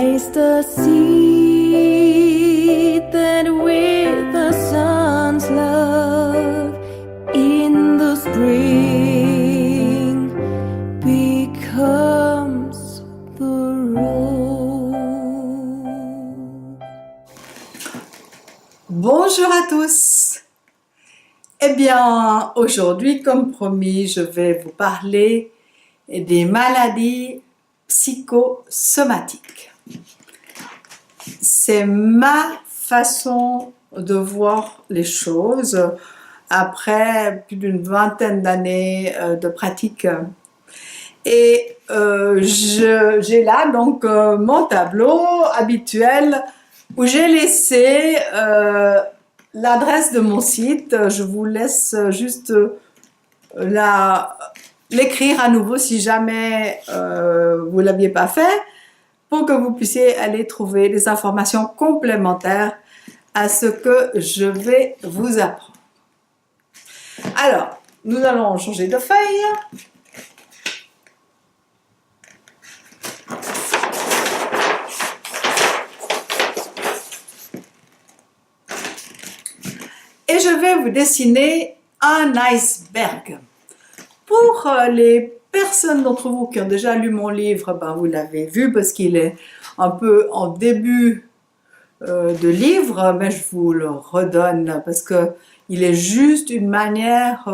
Place the seed that with the sun's love in the spring becomes the rose. Bonjour à tous. Eh bien, aujourd'hui, comme promis, je vais vous parler des maladies psychosomatiques. C'est ma façon de voir les choses après plus d'une vingtaine d'années de pratique. Et j'ai là donc mon tableau habituel où j'ai laissé l'adresse de mon site. Je vous laisse juste l'écrire à nouveau si jamais vous ne l'aviez pas fait, pour que vous puissiez aller trouver des informations complémentaires à ce que je vais vous apprendre. Alors, nous allons changer de feuille. Et je vais vous dessiner un iceberg. Pour les personnes d'entre vous qui ont déjà lu mon livre, ben vous l'avez vu parce qu'il est un peu en début de livre, mais je vous le redonne parce qu'il est juste une manière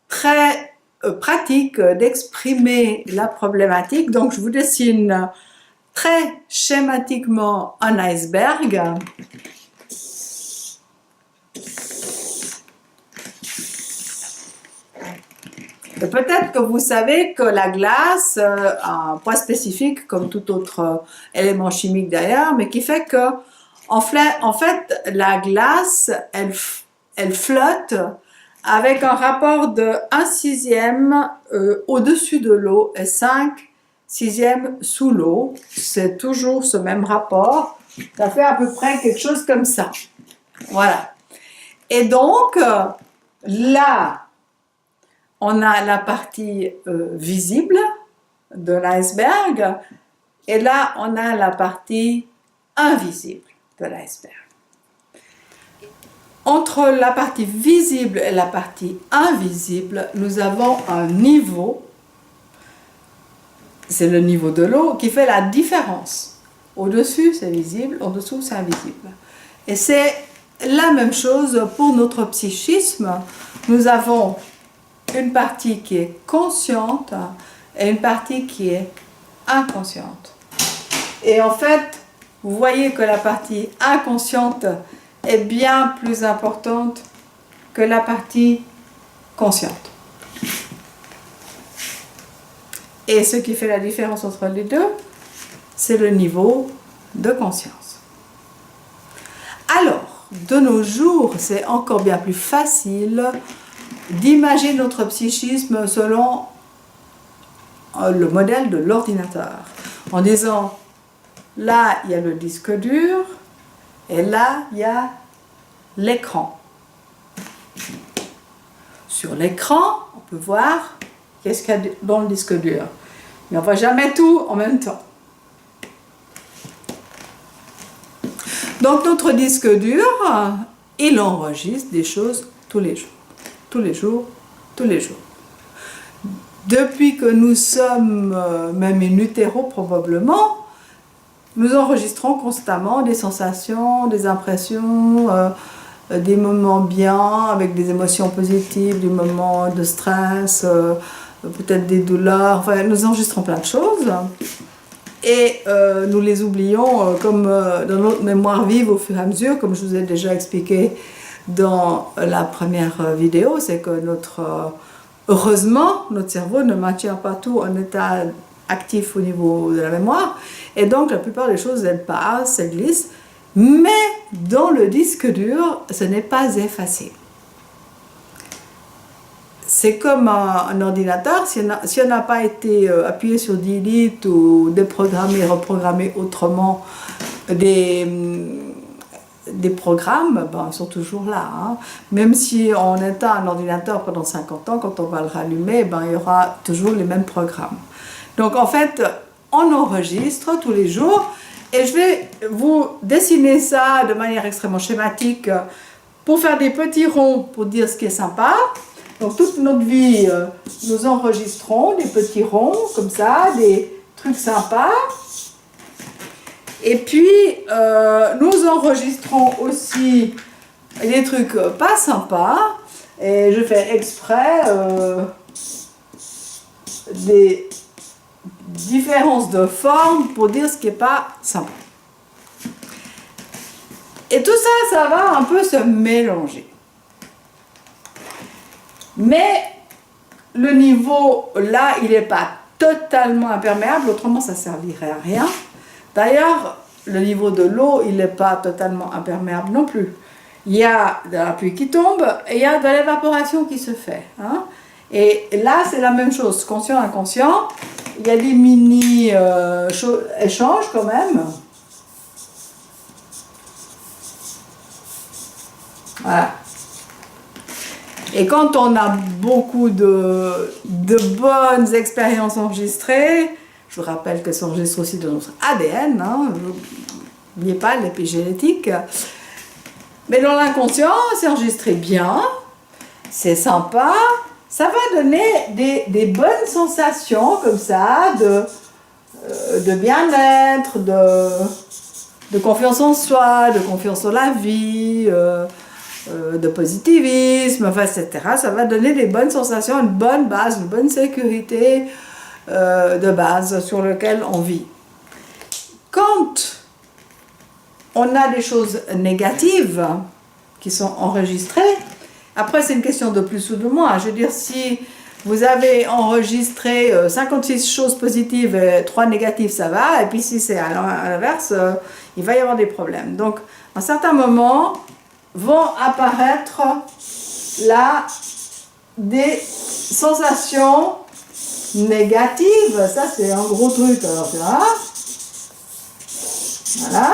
très pratique d'exprimer la problématique. Donc je vous dessine très schématiquement un iceberg. Peut-être que vous savez que la glace a un poids spécifique comme tout autre élément chimique d'ailleurs, mais qui fait que en fait la glace elle flotte avec un rapport de 1/6 au-dessus de l'eau et 5/6 sous l'eau. C'est toujours ce même rapport. Ça fait à peu près quelque chose comme ça. Voilà. Et donc là, on a la partie visible de l'iceberg et là, on a la partie invisible de l'iceberg. Entre la partie visible et la partie invisible, nous avons un niveau, c'est le niveau de l'eau, qui fait la différence. Au-dessus, c'est visible, en dessous, c'est invisible. Et c'est la même chose pour notre psychisme. Nous avons une partie qui est consciente et une partie qui est inconsciente. Et en fait, vous voyez que la partie inconsciente est bien plus importante que la partie consciente. Et ce qui fait la différence entre les deux, c'est le niveau de conscience. Alors, de nos jours, c'est encore bien plus facile d'imaginer notre psychisme selon le modèle de l'ordinateur, en disant là il y a le disque dur et là il y a l'écran. Sur l'écran, on peut voir qu'est-ce qu'il y a dans le disque dur, mais on ne voit jamais tout en même temps. Donc notre disque dur, il enregistre des choses tous les jours. Tous les jours. Depuis que nous sommes, même in utero probablement, nous enregistrons constamment des sensations, des impressions, des moments bien, avec des émotions positives, des moments de stress, peut-être des douleurs, enfin nous enregistrons plein de choses. Et nous les oublions comme dans notre mémoire vive au fur et à mesure, comme je vous ai déjà expliqué dans la première vidéo, c'est que heureusement, notre cerveau ne maintient pas tout en état actif au niveau de la mémoire, et donc la plupart des choses, elles passent, elles glissent, mais dans le disque dur, ce n'est pas effacé. C'est comme un ordinateur, si on n'a pas été appuyé sur delete ou déprogrammé, reprogrammé autrement des programmes, ben, sont toujours là. Hein. Même si on éteint un ordinateur pendant 50 ans, quand on va le rallumer, ben, il y aura toujours les mêmes programmes. Donc en fait, on enregistre tous les jours Et je vais vous dessiner ça de manière extrêmement schématique pour faire des petits ronds pour dire ce qui est sympa. Donc toute notre vie, nous enregistrons des petits ronds comme ça, des trucs sympas. Et puis, nous enregistrons aussi des trucs pas sympas. Et je fais exprès des différences de forme pour dire ce qui n'est pas sympa. Et tout ça, ça va un peu se mélanger. Mais le niveau, là, il n'est pas totalement imperméable, autrement ça ne servirait à rien. D'ailleurs, le niveau de l'eau, il n'est pas totalement imperméable non plus. Il y a de la pluie qui tombe et il y a de l'évaporation qui se fait. Hein. Et là, c'est la même chose, conscient, inconscient. Il y a des mini-échanges quand même. Voilà. Et quand on a beaucoup de bonnes expériences enregistrées, je vous rappelle que ça enregistre aussi dans notre ADN, hein, n'oubliez pas l'épigénétique, mais dans l'inconscient, c'est enregistré bien, c'est sympa, ça va donner des bonnes sensations comme ça, de bien-être, de confiance en soi, de confiance en la vie, de positivisme, enfin, etc. Ça va donner des bonnes sensations, une bonne base, une bonne sécurité de base sur laquelle on vit. Quand on a des choses négatives qui sont enregistrées, après c'est une question de plus ou de moins. Je veux dire, si vous avez enregistré 56 choses positives et 3 négatives, ça va, et puis si c'est à l'inverse, il va y avoir des problèmes. Donc, à un certain moment, vont apparaître là des sensations négatives. Ça, c'est un gros truc. Alors, là. Voilà.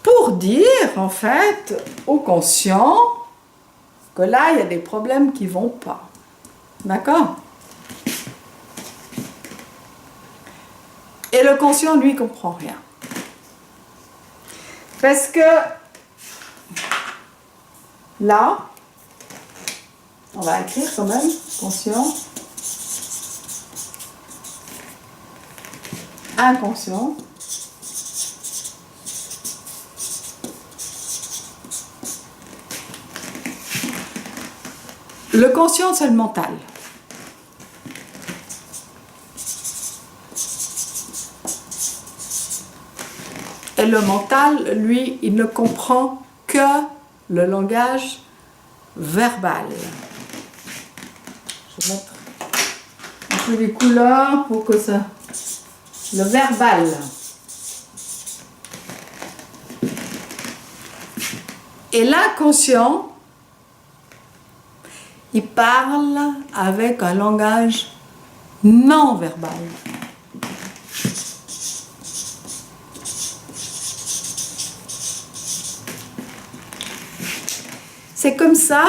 Pour dire, en fait, au conscient que là, il y a des problèmes qui ne vont pas. D'accord? Et le conscient, lui, ne comprend rien. Parce que là, on va écrire quand même, conscient, inconscient, le conscient, c'est le mental. Et le mental, lui, il ne comprend que le langage verbal. Je vais mettre un peu les couleurs pour que ça... Le verbal. Et l'inconscient, il parle avec un langage non verbal. C'est comme ça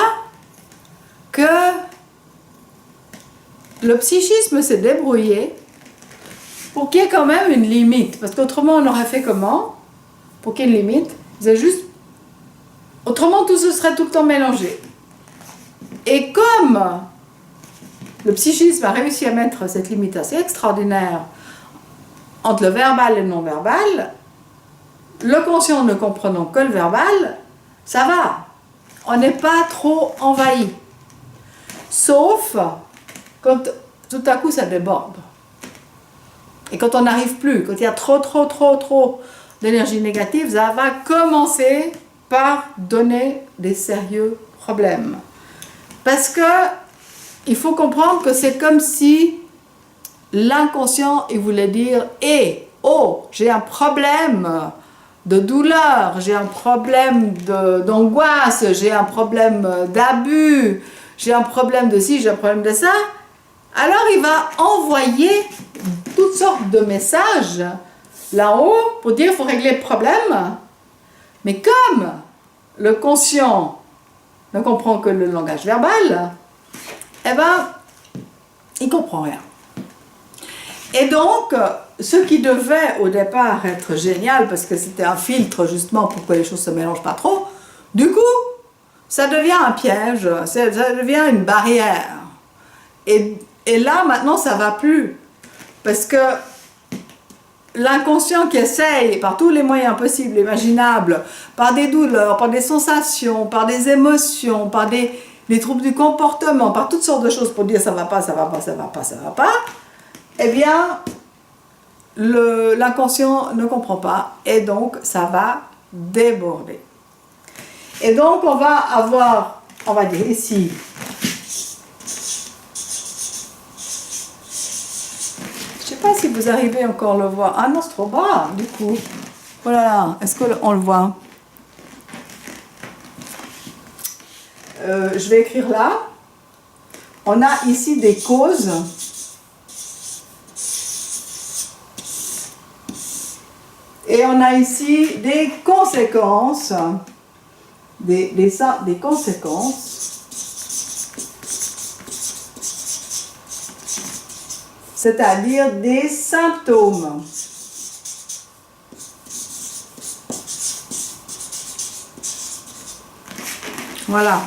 que le psychisme s'est débrouillé pour qu'il y ait quand même une limite. Parce qu'autrement, on aurait fait comment? Pour qu'il y ait une limite, c'est juste... Autrement, tout se serait tout le temps mélangé. Et comme le psychisme a réussi à mettre cette limite assez extraordinaire entre le verbal et le non-verbal, le conscient ne comprenant que le verbal, ça va. On n'est pas trop envahi. Sauf quand tout à coup ça déborde. Et quand on n'arrive plus, quand il y a trop d'énergie négative, ça va commencer par donner des sérieux problèmes. Parce que il faut comprendre que c'est comme si l'inconscient, il voulait dire « Eh, oh, j'ai un problème de douleur, j'ai un problème d'angoisse, j'ai un problème d'abus, j'ai un problème de ci, j'ai un problème de ça », alors il va envoyer toutes sortes de messages là-haut pour dire qu'il faut régler le problème. Mais comme le conscient ne comprend que le langage verbal, eh ben, il ne comprend rien. Et donc, ce qui devait au départ être génial, parce que c'était un filtre justement pour que les choses se mélangent pas trop, du coup, ça devient un piège, ça devient une barrière. Et là, maintenant, ça va plus. Parce que l'inconscient qui essaye, par tous les moyens possibles, imaginables, par des douleurs, par des sensations, par des émotions, par des troubles du comportement, par toutes sortes de choses pour dire ça va pas, ça va pas, ça va pas, ça va pas, eh bien, l'inconscient ne comprend pas et donc ça va déborder. Et donc on va avoir, on va dire ici, je sais pas si vous arrivez encore à le voir. Ah non, c'est trop bas, du coup. Voilà, est-ce qu'on le voit? Je vais écrire là. On a ici des causes. Et on a ici des conséquences. Des conséquences. C'est-à-dire des symptômes. Voilà.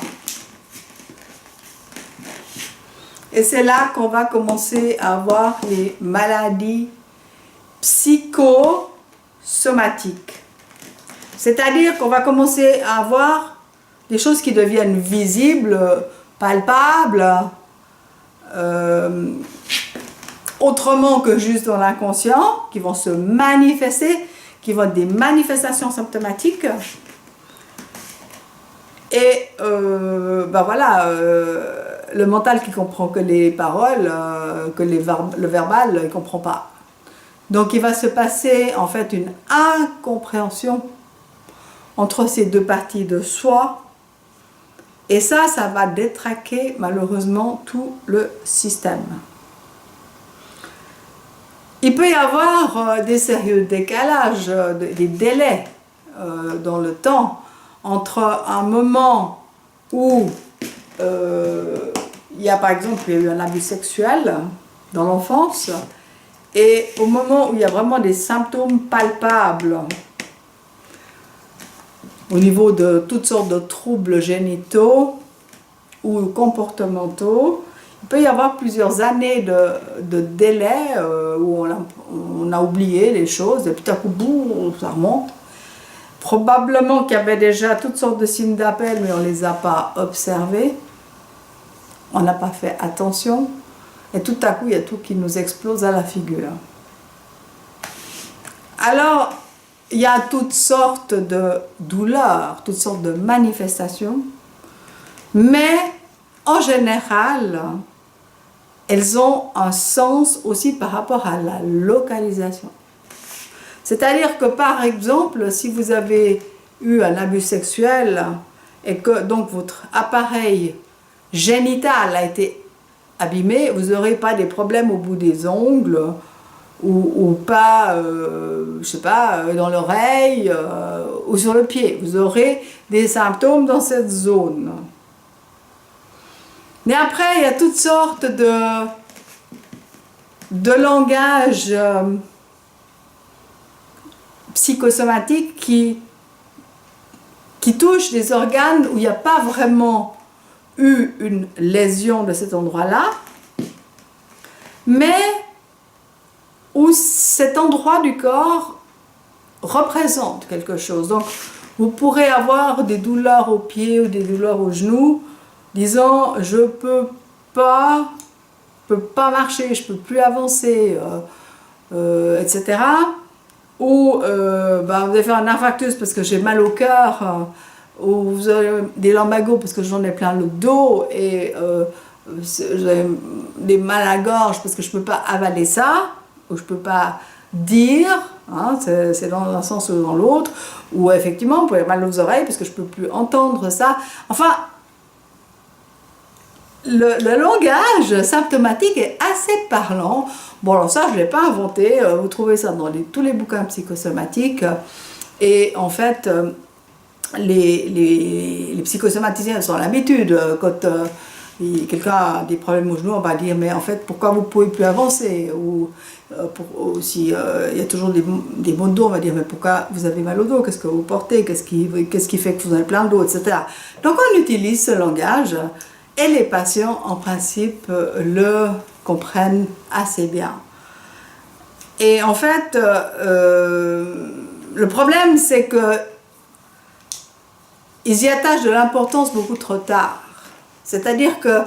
Et c'est là qu'on va commencer à avoir les maladies psychosomatiques. C'est-à-dire qu'on va commencer à avoir des choses qui deviennent visibles, palpables, autrement que juste dans l'inconscient, qui vont se manifester, qui vont être des manifestations symptomatiques. Et ben voilà, le mental qui comprend que les paroles, le verbal, il ne comprend pas. Donc il va se passer en fait une incompréhension entre ces deux parties de soi. Et ça va détraquer malheureusement tout le système. Il peut y avoir des sérieux décalages, des délais dans le temps entre un moment où il y a par exemple il y a eu un abus sexuel dans l'enfance et au moment où il y a vraiment des symptômes palpables au niveau de toutes sortes de troubles génitaux ou comportementaux. Il peut y avoir plusieurs années de délai où on a oublié les choses et puis tout à coup, boum, ça remonte. Probablement qu'il y avait déjà toutes sortes de signes d'appel, mais on ne les a pas observés. On n'a pas fait attention. Et tout à coup, il y a tout qui nous explose à la figure. Alors, il y a toutes sortes de douleurs, toutes sortes de manifestations. Mais, en général, elles ont un sens aussi par rapport à la localisation. C'est-à-dire que, par exemple, si vous avez eu un abus sexuel et que donc votre appareil génital a été abîmé, vous n'aurez pas des problèmes au bout des ongles ou pas, je sais pas, dans l'oreille ou sur le pied. Vous aurez des symptômes dans cette zone. Mais après, il y a toutes sortes de langage psychosomatique qui touche des organes où il n'y a pas vraiment eu une lésion de cet endroit-là, mais où cet endroit du corps représente quelque chose. Donc, vous pourrez avoir des douleurs aux pieds ou des douleurs aux genoux, disant je peux pas marcher, je peux plus avancer, etc. Ou vous allez faire un infarctus parce que j'ai mal au cœur, ou vous avez des lumbago parce que j'en ai plein le dos, et j'ai des mal à la gorge parce que je ne peux pas avaler ça, ou je ne peux pas dire, hein, c'est dans un sens ou dans l'autre, ou effectivement vous pouvez avoir mal aux oreilles parce que je ne peux plus entendre ça. Enfin, le langage symptomatique est assez parlant. Bon, alors ça, je ne l'ai pas inventé. Vous trouvez ça dans tous les bouquins psychosomatiques. Et en fait, les psychosomaticiens sont à l'habitude. Quand quelqu'un a des problèmes au genou, on va dire, mais en fait, pourquoi vous ne pouvez plus avancer? Ou si il y a toujours des maux de dos, on va dire, mais pourquoi vous avez mal au dos? Qu'est-ce que vous portez? Qu'est-ce qui fait que vous avez plein de dos, etc. Donc on utilise ce langage et les patients, en principe, le comprennent assez bien. Et en fait, le problème, c'est que ils y attachent de l'importance beaucoup trop tard. C'est-à-dire que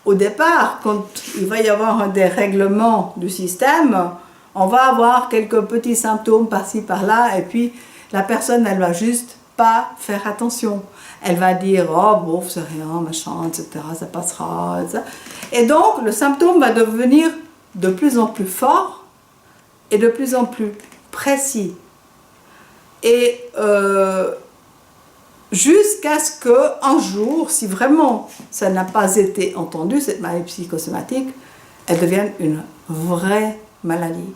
au départ, quand il va y avoir un dérèglement du système, on va avoir quelques petits symptômes par-ci, par-là, et puis la personne, elle va juste pas faire attention. Elle va dire, oh, bon, c'est rien, machin, etc., ça passera, etc. Et donc, le symptôme va devenir de plus en plus fort et de plus en plus précis. Et jusqu'à ce qu'un jour, si vraiment ça n'a pas été entendu, cette maladie psychosomatique, elle devienne une vraie maladie.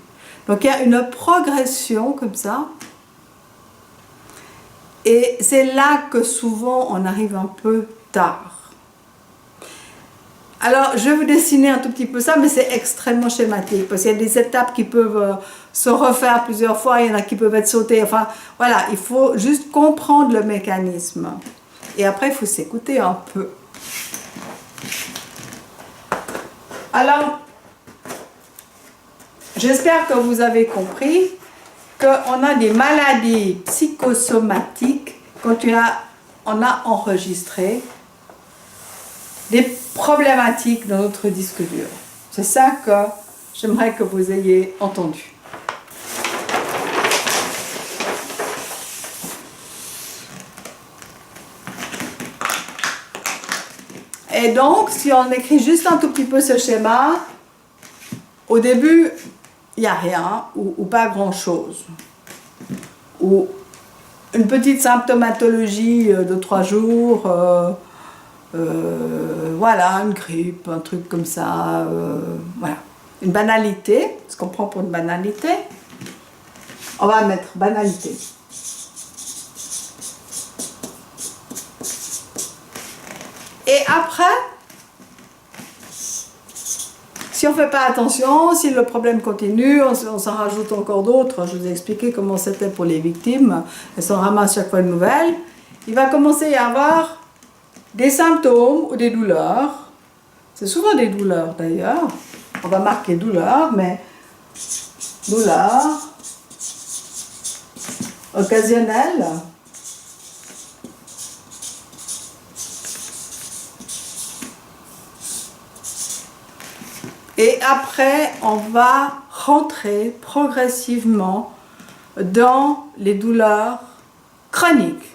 Donc il y a une progression comme ça, et c'est là que souvent on arrive un peu tard. Alors, je vais vous dessiner un tout petit peu ça, mais c'est extrêmement schématique, parce qu'il y a des étapes qui peuvent se refaire plusieurs fois, il y en a qui peuvent être sautées, enfin, voilà, il faut juste comprendre le mécanisme. Et après, il faut s'écouter un peu. Alors, j'espère que vous avez compris qu'on a des maladies psychosomatiques quand on a enregistré des problématiques dans notre disque dur. C'est ça que j'aimerais que vous ayez entendu. Et donc, si on écrit juste un tout petit peu ce schéma, au début, il n'y a rien ou pas grand-chose. Ou une petite symptomatologie de 3 jours, voilà, une grippe, un truc comme ça, voilà. Une banalité, ce qu'on prend pour une banalité, on va mettre banalité. Et après, si on ne fait pas attention, si le problème continue, on s'en rajoute encore d'autres. Je vous ai expliqué comment c'était pour les victimes, elles s'en ramassent chaque fois une nouvelle. Il va commencer à y avoir des symptômes ou des douleurs. C'est souvent des douleurs d'ailleurs. On va marquer douleur, mais douleur occasionnelle. Et après, on va rentrer progressivement dans les douleurs chroniques.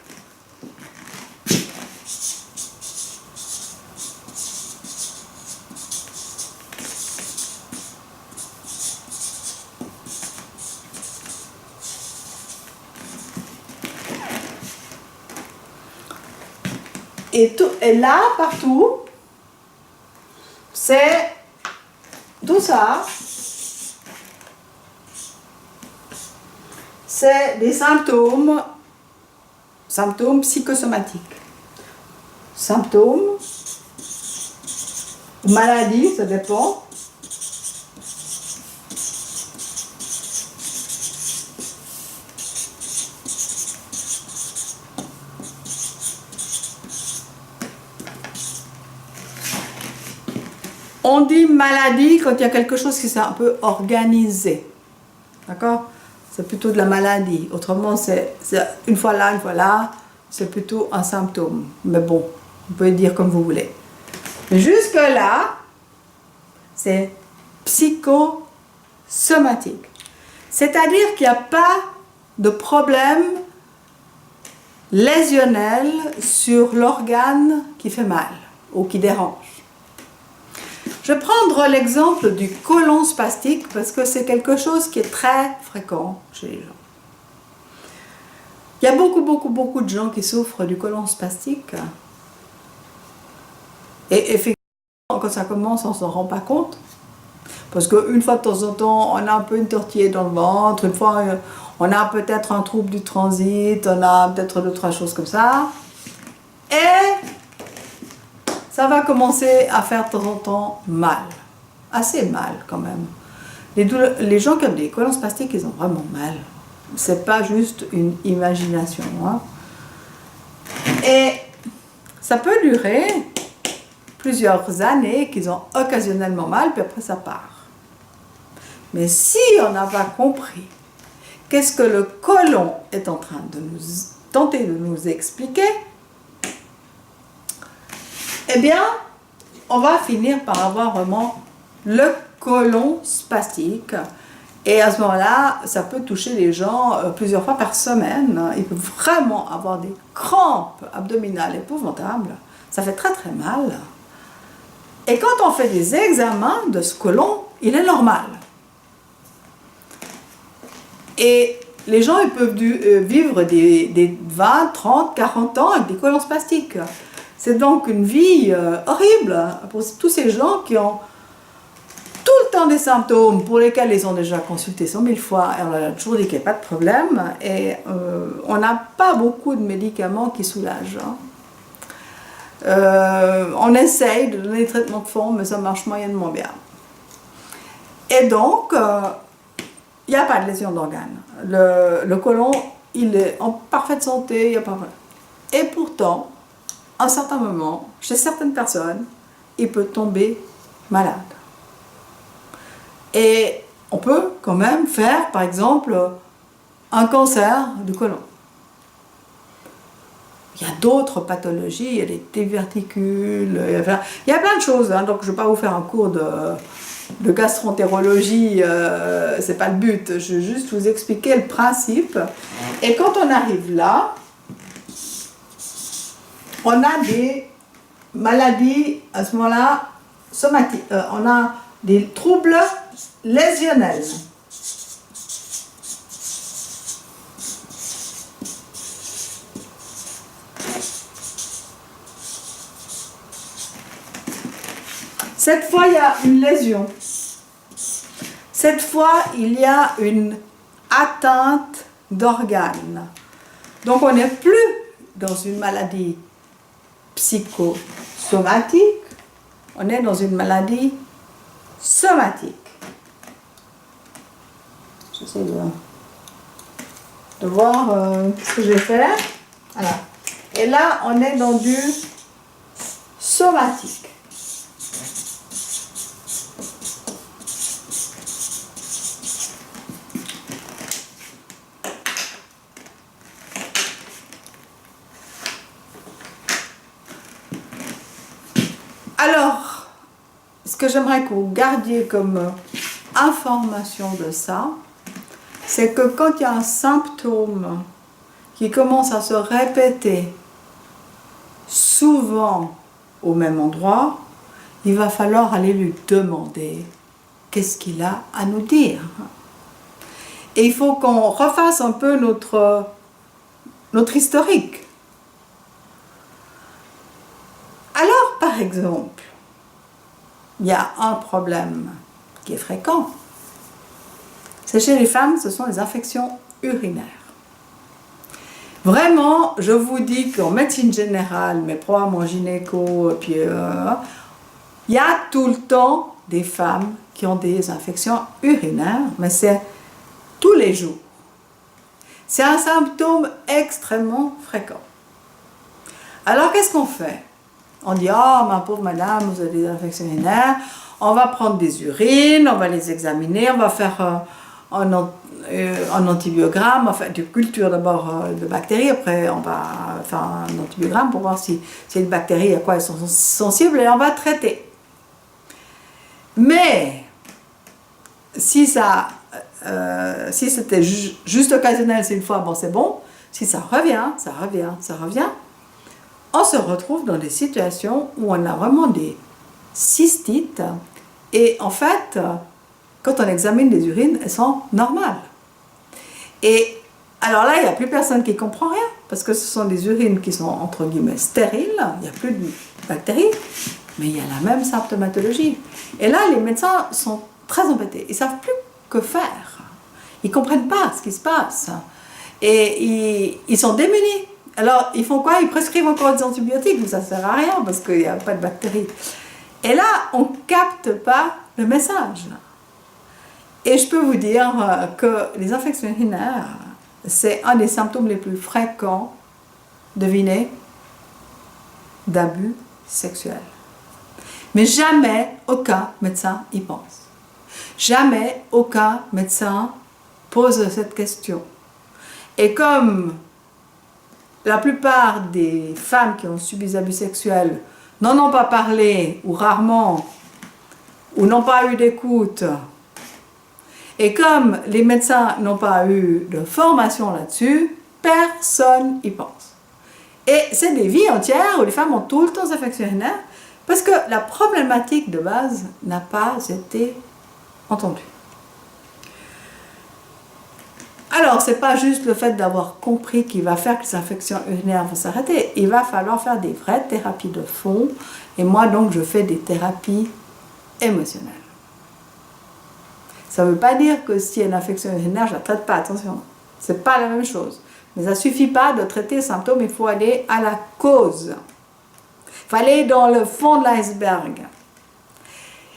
Et là, partout, c'est tout ça, c'est des symptômes psychosomatiques. Symptômes, ou maladies, ça dépend. On dit maladie quand il y a quelque chose qui s'est un peu organisé. D'accord? C'est plutôt de la maladie. Autrement, c'est une fois là, c'est plutôt un symptôme. Mais bon, vous pouvez dire comme vous voulez. Mais jusque-là, c'est psychosomatique. C'est-à-dire qu'il n'y a pas de problème lésionnel sur l'organe qui fait mal ou qui dérange. Je vais prendre l'exemple du côlon spastique parce que c'est quelque chose qui est très fréquent chez les gens. Il y a beaucoup de gens qui souffrent du côlon spastique. Et effectivement, quand ça commence, on ne s'en rend pas compte. Parce qu'une fois de temps en temps, on a un peu une tortillée dans le ventre, une fois, on a peut-être un trouble du transit, on a peut-être 2-3 choses comme ça. Et ça va commencer à faire de temps en temps mal. Assez mal quand même. Les gens qui ont des colons spastiques, ils ont vraiment mal. C'est pas juste une imagination. Hein. Et ça peut durer plusieurs années qu'ils ont occasionnellement mal, puis après ça part. Mais si on n'a pas compris qu'est-ce que le côlon est en train de nous tenter de nous expliquer, eh bien, on va finir par avoir vraiment le côlon spastique. Et à ce moment-là, ça peut toucher les gens plusieurs fois par semaine. Ils peuvent vraiment avoir des crampes abdominales épouvantables. Ça fait très très mal. Et quand on fait des examens de ce côlon, il est normal. Et les gens ils peuvent vivre des 20, 30, 40 ans avec des côlons spastiques. C'est donc une vie horrible pour tous ces gens qui ont tout le temps des symptômes pour lesquels ils ont déjà consulté 100 000 fois et on leur a toujours dit qu'il n'y a pas de problème et on n'a pas beaucoup de médicaments qui soulagent. On essaye de donner des traitements de fond mais ça marche moyennement bien. Et donc, il n'y a pas de lésion d'organes. Le côlon, il est en parfaite santé, il n'y a pas de problème. Et pourtant, à un certain moment, chez certaines personnes, il peut tomber malade. Et on peut quand même faire, par exemple, un cancer du côlon. Il y a d'autres pathologies, il y a des diverticules, il y a plein de choses. Hein, donc je ne vais pas vous faire un cours de gastroentérologie, c'est pas le but. Je vais juste vous expliquer le principe. Et quand on arrive là, on a des maladies, à ce moment-là, somatiques. On a des troubles lésionnels. Cette fois, il y a une lésion. Cette fois, il y a une atteinte d'organes. Donc, on n'est plus dans une maladie psychosomatique, on est dans une maladie somatique. J'essaie de voir ce que je vais faire. Voilà. Et là, on est dans du somatique. Alors, ce que j'aimerais que vous gardiez comme information de ça, c'est que quand il y a un symptôme qui commence à se répéter souvent au même endroit, il va falloir aller lui demander qu'est-ce qu'il a à nous dire. Et il faut qu'on refasse un peu notre historique. Alors, par exemple, il y a un problème qui est fréquent. C'est chez les femmes, ce sont les infections urinaires. Vraiment, je vous dis qu'en médecine générale, mais probablement en gynéco, puis il y a tout le temps des femmes qui ont des infections urinaires, mais c'est tous les jours. C'est un symptôme extrêmement fréquent. Alors, qu'est-ce qu'on fait? On dit, oh, ma pauvre madame, vous avez des infections urinaires, on va prendre des urines, on va les examiner, on va faire un antibiogramme, on va faire des cultures d'abord de bactéries, après on va faire un antibiogramme pour voir si c'est une bactérie, à quoi elles sont sensibles, et on va traiter. Mais, si c'était juste occasionnel, c'est une fois, bon c'est bon, si ça revient, on se retrouve dans des situations où on a vraiment des cystites et en fait, quand on examine les urines, elles sont normales. Et alors là, il n'y a plus personne qui comprend rien parce que ce sont des urines qui sont entre guillemets stériles, il n'y a plus de bactéries, mais il y a la même symptomatologie. Et là, les médecins sont très embêtés, ils ne savent plus que faire. Ils ne comprennent pas ce qui se passe. Et ils sont démunis. Alors, ils font quoi? Ils prescrivent encore des antibiotiques, mais ça ne sert à rien parce qu'il n'y a pas de bactéries. Et là, on ne capte pas le message. Et je peux vous dire que les infections urinaires, c'est un des symptômes les plus fréquents, devinez, d'abus sexuels. Mais jamais aucun médecin y pense. Jamais aucun médecin pose cette question. Et comme la plupart des femmes qui ont subi des abus sexuels n'en ont pas parlé, ou rarement, ou n'ont pas eu d'écoute, et comme les médecins n'ont pas eu de formation là-dessus, personne n'y pense. Et c'est des vies entières où les femmes ont tout le temps des infections urinaires parce que la problématique de base n'a pas été entendue. Alors, ce n'est pas juste le fait d'avoir compris qu'il va faire que les infections urinaires vont s'arrêter. Il va falloir faire des vraies thérapies de fond. Et moi, donc, je fais des thérapies émotionnelles. Ça ne veut pas dire que s'il y a une infection urinaire, je ne la traite pas, attention. Ce n'est pas la même chose. Mais ça ne suffit pas de traiter les symptômes, il faut aller à la cause. Il faut aller dans le fond de l'iceberg.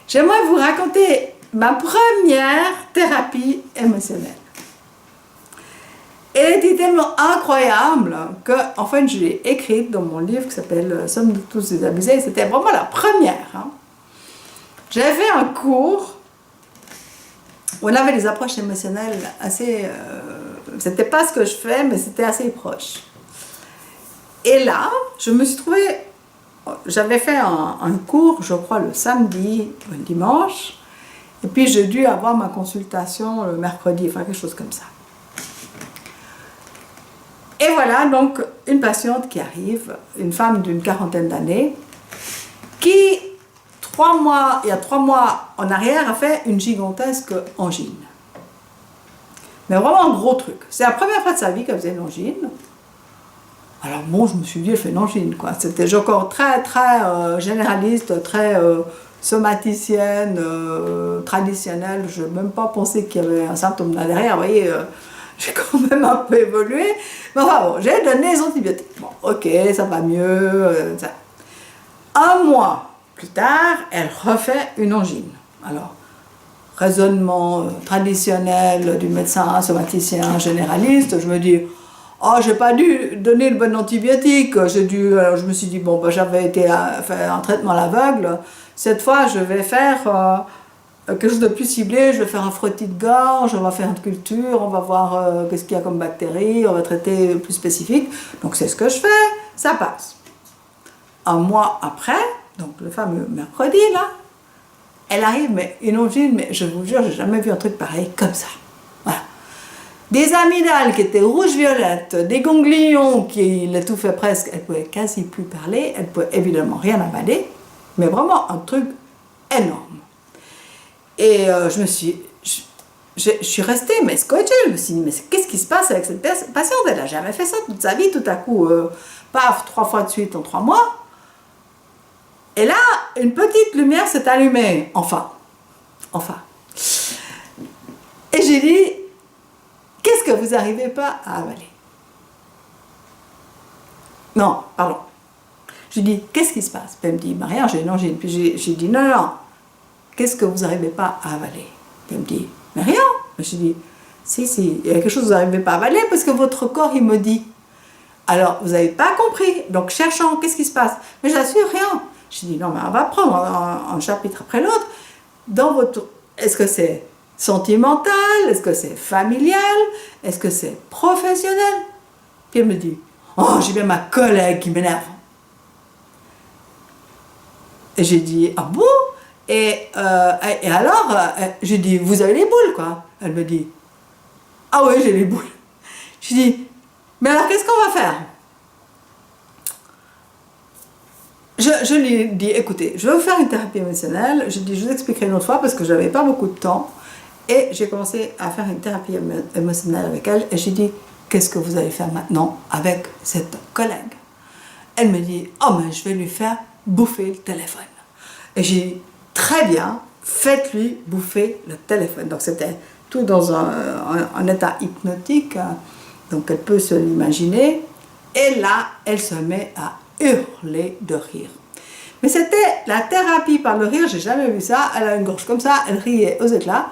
J'aimerais vous raconter ma première thérapie émotionnelle. Elle était tellement incroyable que, en fait, je l'ai écrite dans mon livre qui s'appelle « Sommes nous tous des abusés ». C'était vraiment la première. J'avais fait un cours où on avait des approches émotionnelles assez... c'était pas ce que je fais, mais c'était assez proche. Et là, je me suis trouvée... J'avais fait un cours, je crois, le samedi ou le dimanche. Et puis, j'ai dû avoir ma consultation le mercredi, enfin, quelque chose comme ça. Et voilà, donc, une patiente qui arrive, une femme d'une quarantaine d'années, qui, il y a 3 mois en arrière, a fait une gigantesque angine. Mais vraiment un gros truc. C'est la première fois de sa vie qu'elle faisait une angine. Alors bon, je me suis dit, elle fait une angine, quoi. C'était encore très, très généraliste, très somaticienne, traditionnelle. Je n'ai même pas pensé qu'il y avait un symptôme là derrière, vous voyez. J'ai quand même un peu évolué. Mais enfin bon, j'ai donné les antibiotiques. Bon, ok, ça va mieux. Ça. Un mois plus tard, elle refait une angine. Alors, raisonnement traditionnel du médecin somaticien généraliste, je me dis, oh, j'ai pas dû donner le bon antibiotique. Alors je me suis dit, bon, ben, j'avais été faire un traitement à l'aveugle. Cette fois, je vais faire... quelque chose de plus ciblé, je vais faire un frottis de gorge, on va faire une culture, on va voir qu'est-ce qu'il y a comme bactéries, on va traiter plus spécifique. Donc c'est ce que je fais, ça passe. Un mois après, donc le fameux mercredi là, elle arrive, mais une angine, mais je vous jure, j'ai jamais vu un truc pareil comme ça. Voilà. Des amygdales qui étaient rouges-violettes, des ganglions qui l'étouffaient presque, elle pouvait quasi plus parler, elle pouvait évidemment rien avaler, mais vraiment un truc énorme. Et je suis restée mais scotchée, je me suis dit, mais qu'est-ce qui se passe avec cette patiente? Elle n'a jamais fait ça toute sa vie, tout à coup, paf, 3 fois de suite en 3 mois. Et là, une petite lumière s'est allumée, enfin. Et j'ai dit, qu'est-ce que vous n'arrivez pas à avaler? Non, pardon. J'ai dit, qu'est-ce qui se passe? Puis elle me dit, bah rien, j'ai une angine. Puis j'ai dit, non. Qu'est-ce que vous n'arrivez pas à avaler? Elle me dit, mais rien. Je dis, si, il y a quelque chose que vous n'arrivez pas à avaler parce que votre corps, il me dit. Alors, vous n'avez pas compris. Donc, cherchons, qu'est-ce qui se passe? Mais j'assure, rien. Je dis, non, mais on va prendre un chapitre après l'autre. Est-ce que c'est sentimental? Est-ce que c'est familial? Est-ce que c'est professionnel? Puis elle me dit, oh, j'ai bien ma collègue qui m'énerve. Et j'ai dit, ah bon? Et alors, j'ai dit, vous avez les boules, quoi. Elle me dit, ah oui, j'ai les boules. Je dis, mais alors qu'est-ce qu'on va faire? Je lui ai dit, écoutez, je vais vous faire une thérapie émotionnelle. Je dis, je vous expliquerai une autre fois parce que je n'avais pas beaucoup de temps. Et j'ai commencé à faire une thérapie émotionnelle avec elle. Et j'ai dit, qu'est-ce que vous allez faire maintenant avec cette collègue? Elle me dit, oh, mais je vais lui faire bouffer le téléphone. Et j'ai dit, très bien, faites-lui bouffer le téléphone. Donc c'était tout dans un état hypnotique, donc elle peut se l'imaginer. Et là, elle se met à hurler de rire. Mais c'était la thérapie par le rire, j'ai jamais vu ça. Elle a une gorge comme ça, elle riait aux éclats.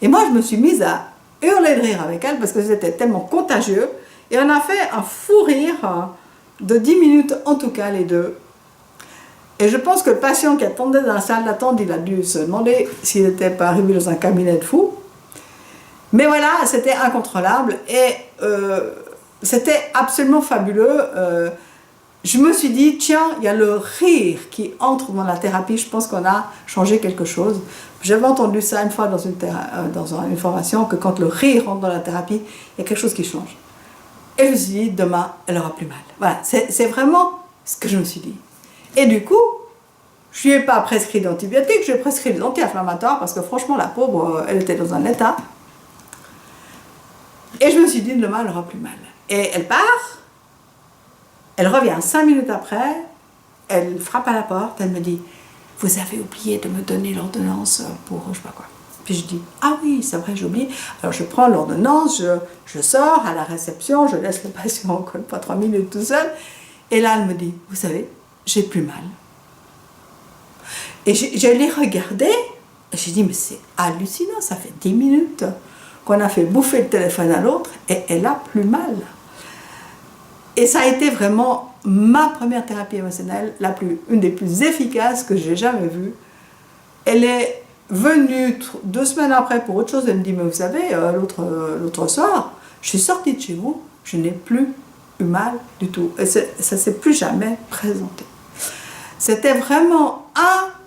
Et moi, je me suis mise à hurler de rire avec elle parce que c'était tellement contagieux. Et on a fait un fou rire de 10 minutes, en tout cas, les deux. Et je pense que le patient qui attendait dans la salle d'attente, il a dû se demander s'il n'était pas arrivé dans un cabinet de fou. Mais voilà, c'était incontrôlable et c'était absolument fabuleux. Je me suis dit, tiens, il y a le rire qui entre dans la thérapie, je pense qu'on a changé quelque chose. J'avais entendu ça une fois dans une formation, que quand le rire rentre dans la thérapie, il y a quelque chose qui change. Et je me suis dit, demain, elle aura plus mal. Voilà, c'est vraiment ce que je me suis dit. Et du coup, je ne lui ai pas prescrit d'antibiotiques, je lui ai prescrit des anti-inflammatoires parce que franchement, la pauvre, elle était dans un état. Et je me suis dit, demain, elle aura plus mal. Et elle part, elle revient 5 minutes après, elle frappe à la porte, elle me dit, vous avez oublié de me donner l'ordonnance pour je sais pas quoi. Puis je dis, ah oui, c'est vrai, j'ai oublié. Alors je prends l'ordonnance, je sors à la réception, je laisse le patient encore pas 3 minutes tout seul. Et là, elle me dit, vous savez, j'ai plus mal. Et je l'ai regardée, et j'ai dit, mais c'est hallucinant, ça fait 10 minutes qu'on a fait bouffer le téléphone à l'autre, et elle a plus mal. Et ça a été vraiment ma première thérapie émotionnelle, une des plus efficaces que j'ai jamais vues. Elle est venue 2 semaines après pour autre chose, elle me dit, mais vous savez, l'autre soir, je suis sortie de chez vous, je n'ai plus eu mal du tout. Et ça ne s'est plus jamais présenté. C'était vraiment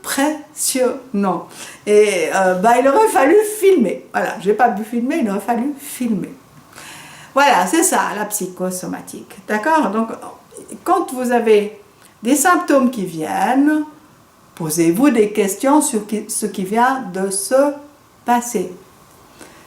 impressionnant. Et il aurait fallu filmer. Voilà, je n'ai pas pu filmer, il aurait fallu filmer. Voilà, c'est ça, la psychosomatique. D'accord? Donc, quand vous avez des symptômes qui viennent, posez-vous des questions sur ce qui vient de se passer.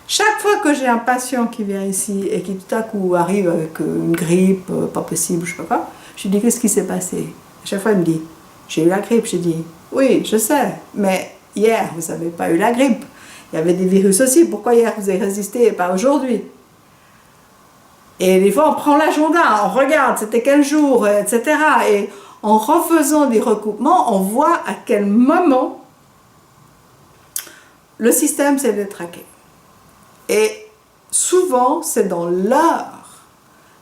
Chaque fois que j'ai un patient qui vient ici et qui tout à coup arrive avec une grippe, pas possible, je sais pas quoi, je lui dis, qu'est-ce qui s'est passé? À chaque fois, il me dit, j'ai eu la grippe. Je dis, oui, je sais, mais hier, vous n'avez pas eu la grippe. Il y avait des virus aussi, pourquoi hier vous avez résisté et pas aujourd'hui? Et des fois, on prend l'agenda, on regarde, c'était quel jour, etc. Et en refaisant des recoupements, on voit à quel moment le système s'est détraqué. Et souvent, c'est dans l'heure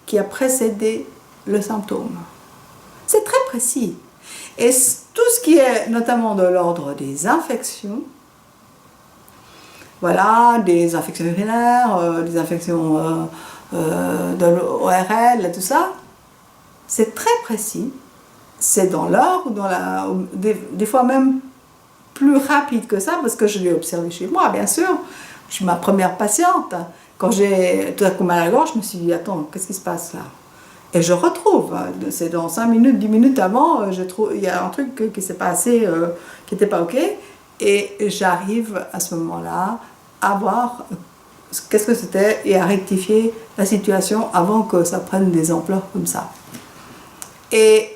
qui a précédé le symptôme. C'est très précis. Et tout ce qui est notamment de l'ordre des infections, voilà, des infections urinaires, des infections de l'ORL et tout ça, c'est très précis. C'est dans l'heure ou des fois même plus rapide que ça, parce que je l'ai observé chez moi, bien sûr. Je suis ma première patiente. Quand j'ai tout à coup mal à la gorge, je me suis dit, attends, qu'est-ce qui se passe là? Et je retrouve, c'est dans 5 minutes, 10 minutes avant, il y a un truc qui s'est passé, qui n'était pas OK, et j'arrive à ce moment-là à voir qu'est-ce que c'était et à rectifier la situation avant que ça prenne des ampleurs comme ça. Et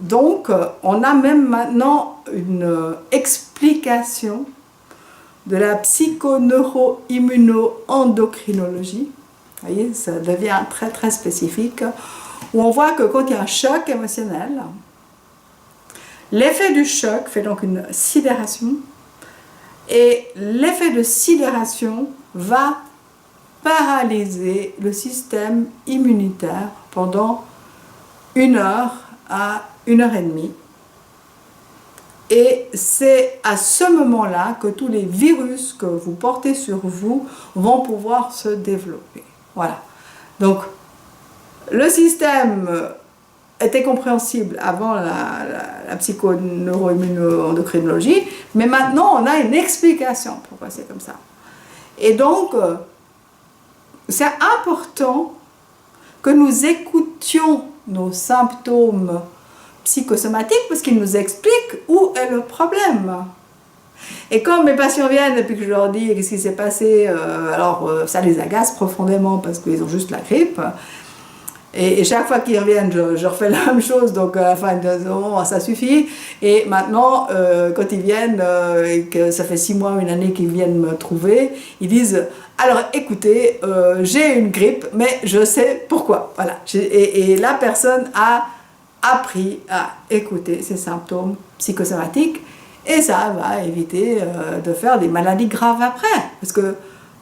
donc, on a même maintenant une explication de la psychoneuroimmuno-endocrinologie. Vous voyez, ça devient très très spécifique, où on voit que quand il y a un choc émotionnel, l'effet du choc fait donc une sidération, et l'effet de sidération va paralyser le système immunitaire pendant 1 heure à 1h30. Et c'est à ce moment-là que tous les virus que vous portez sur vous vont pouvoir se développer. Voilà. Donc, le système était compréhensible avant la psychoneuroimmuno-endocrinologie, mais maintenant on a une explication pourquoi c'est comme ça. Et donc, c'est important que nous écoutions nos symptômes psychosomatiques parce qu'ils nous expliquent où est le problème. Et quand mes patients viennent et puis que je leur dis qu'est-ce qui s'est passé, ça les agace profondément parce qu'ils ont juste la grippe. Et chaque fois qu'ils reviennent, je refais la même chose, donc à la fin, oh, ça suffit. Et maintenant, quand ils viennent, et que ça fait 6 mois, une année qu'ils viennent me trouver, ils disent, alors écoutez, j'ai une grippe, mais je sais pourquoi. Voilà. Et la personne a appris à écouter ces symptômes psychosomatiques, et ça va éviter de faire des maladies graves après. Parce que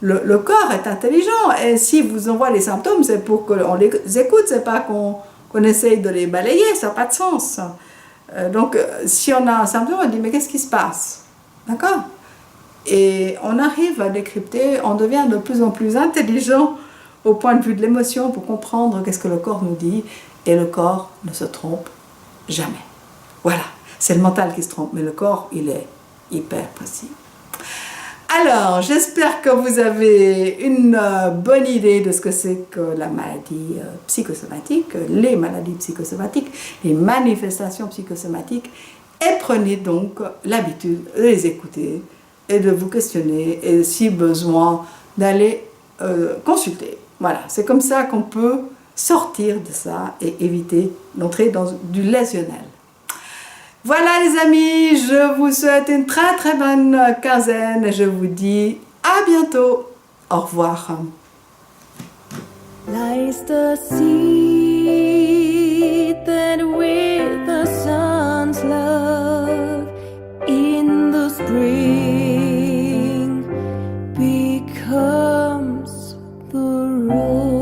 le corps est intelligent, et si vous envoie les symptômes, c'est pour qu'on les écoute, c'est pas qu'on essaye de les balayer, ça n'a pas de sens. Donc, si on a un symptôme, on dit, mais qu'est-ce qui se passe? D'accord? Et on arrive à décrypter, on devient de plus en plus intelligent au point de vue de l'émotion pour comprendre qu'est-ce que le corps nous dit, et le corps ne se trompe jamais. Voilà, c'est le mental qui se trompe, mais le corps, il est hyper précis. Alors, j'espère que vous avez une bonne idée de ce que c'est que la maladie psychosomatique, les maladies psychosomatiques, les manifestations psychosomatiques, et prenez donc l'habitude de les écouter et de vous questionner, et si besoin, d'aller consulter. Voilà, c'est comme ça qu'on peut sortir de ça et éviter d'entrer dans du lésionnel. Voilà les amis, je vous souhaite une très très bonne quinzaine et je vous dis à bientôt. Au revoir. Lies the seed that with the sun's love in the spring becomes the rose.